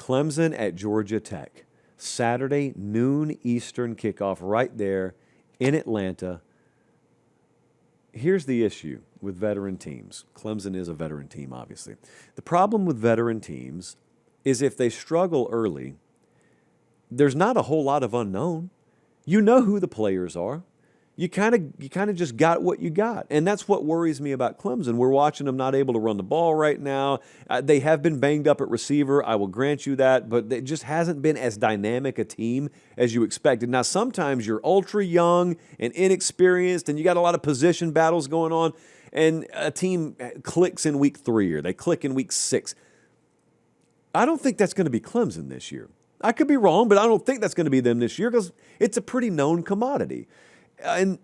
Clemson at Georgia Tech. Saturday, noon Eastern kickoff right there in Atlanta. Here's the issue with veteran teams. Clemson is a veteran team, obviously. The problem with veteran teams is if they struggle early, there's not a whole lot of unknown. You know who the players are. You kind of just got what you got. And that's what worries me about Clemson. We're watching them not able to run the ball right now. They have been banged up at receiver. I will grant you that. But it just hasn't been as dynamic a team as you expected. Now, sometimes you're ultra young and inexperienced and you got a lot of position battles going on. And a team clicks in week 3 or they click in week 6. I don't think that's going to be Clemson this year. I could be wrong, but I don't think that's going to be them this year because it's a pretty known commodity. And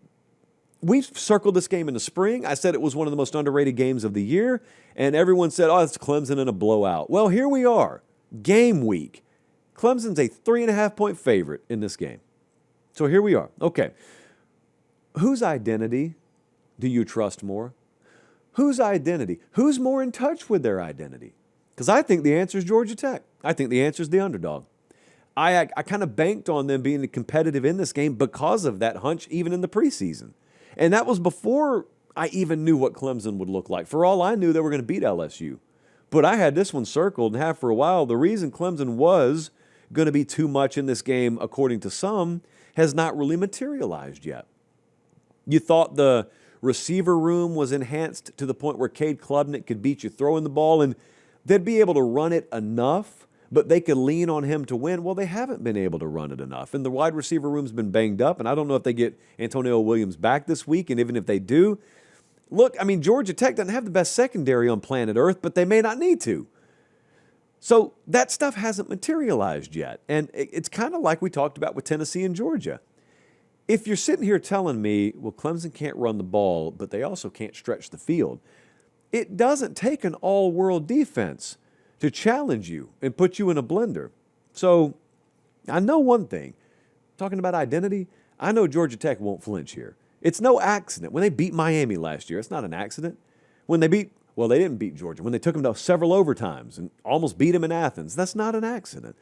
we circled this game in the spring. I said it was one of the most underrated games of the year. And everyone said, oh, it's Clemson in a blowout. Well, here we are. Game week. Clemson's a 3.5-point favorite in this game. So here we are. Okay. Whose identity do you trust more? Whose identity? Who's more in touch with their identity? Because I think the answer is Georgia Tech. I think the answer is the underdog. I kind of banked on them being competitive in this game because of that hunch even in the preseason. And that was before I even knew what Clemson would look like. For all I knew, they were going to beat LSU. But I had this one circled and have for a while. The reason Clemson was going to be too much in this game, according to some, has not really materialized yet. You thought the receiver room was enhanced to the point where Cade Klubnik could beat you throwing the ball, and they'd be able to run it enough, but they could lean on him to win. Well, they haven't been able to run it enough. And the wide receiver room's been banged up, and I don't know if they get Antonio Williams back this week, and even if they do, look, I mean, Georgia Tech doesn't have the best secondary on planet Earth, but they may not need to. So that stuff hasn't materialized yet. And it's kind of like we talked about with Tennessee and Georgia. If you're sitting here telling me, well, Clemson can't run the ball, but they also can't stretch the field, it doesn't take an all-world defense to challenge you and put you in a blender. So I know one thing. Talking about identity, I know Georgia Tech won't flinch here. It's no accident. When they beat Miami last year, it's not an accident. When they beat, well, they didn't beat Georgia. When they took them to several overtimes and almost beat them in Athens, that's not an accident.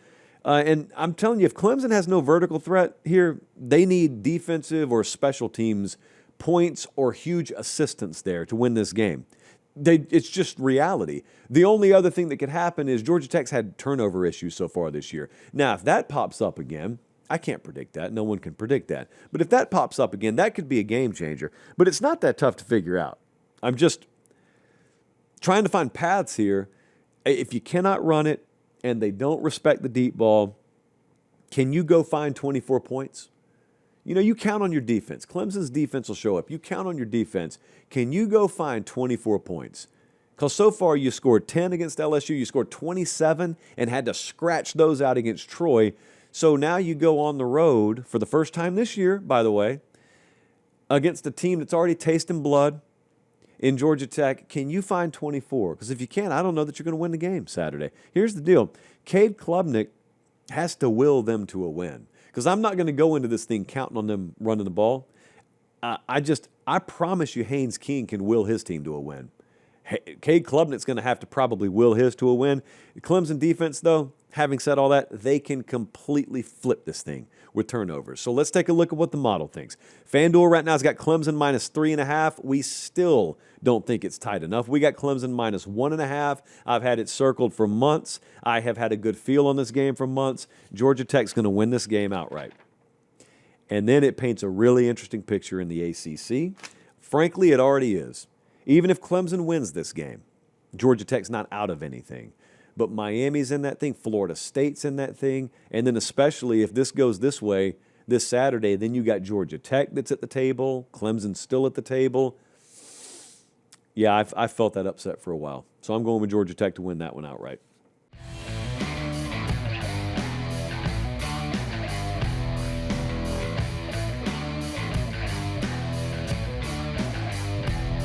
And I'm telling you, if Clemson has no vertical threat here, they need defensive or special teams points or huge assistance there to win this game. It's just reality. The only other thing that could happen is Georgia Tech's had turnover issues so far this year. Now, if that pops up again, I can't predict that. No one can predict that. But if that pops up again, that could be a game changer. But it's not that tough to figure out. I'm just trying to find paths here. If you cannot run it and they don't respect the deep ball, can you go find 24 points? You know, you count on your defense. Clemson's defense will show up. You count on your defense. Can you go find 24 points? Because so far you scored 10 against LSU. You scored 27 and had to scratch those out against Troy. So now you go on the road for the first time this year, by the way, against a team that's already tasting blood in Georgia Tech. Can you find 24? Because if you can't, I don't know that you're going to win the game Saturday. Here's the deal. Cade Klubnik has to will them to a win. Because I'm not going to go into this thing counting on them running the ball. I promise you Haynes King can will his team to a win. Cade Klubnik's going to have to probably will his to a win. Clemson defense, though, having said all that, they can completely flip this thing with turnovers. So let's take a look at what the model thinks. FanDuel right now has got Clemson minus 3.5. We still don't think it's tight enough. We got Clemson minus 1.5. I've had it circled for months. I have had a good feel on this game for months. Georgia Tech's going to win this game outright. And then it paints a really interesting picture in the ACC. Frankly, it already is. Even if Clemson wins this game, Georgia Tech's not out of anything. But Miami's in that thing, Florida State's in that thing, and then especially if this goes this way this Saturday, then you got Georgia Tech that's at the table, Clemson's still at the table. Yeah, I felt that upset for a while. So I'm going with Georgia Tech to win that one outright.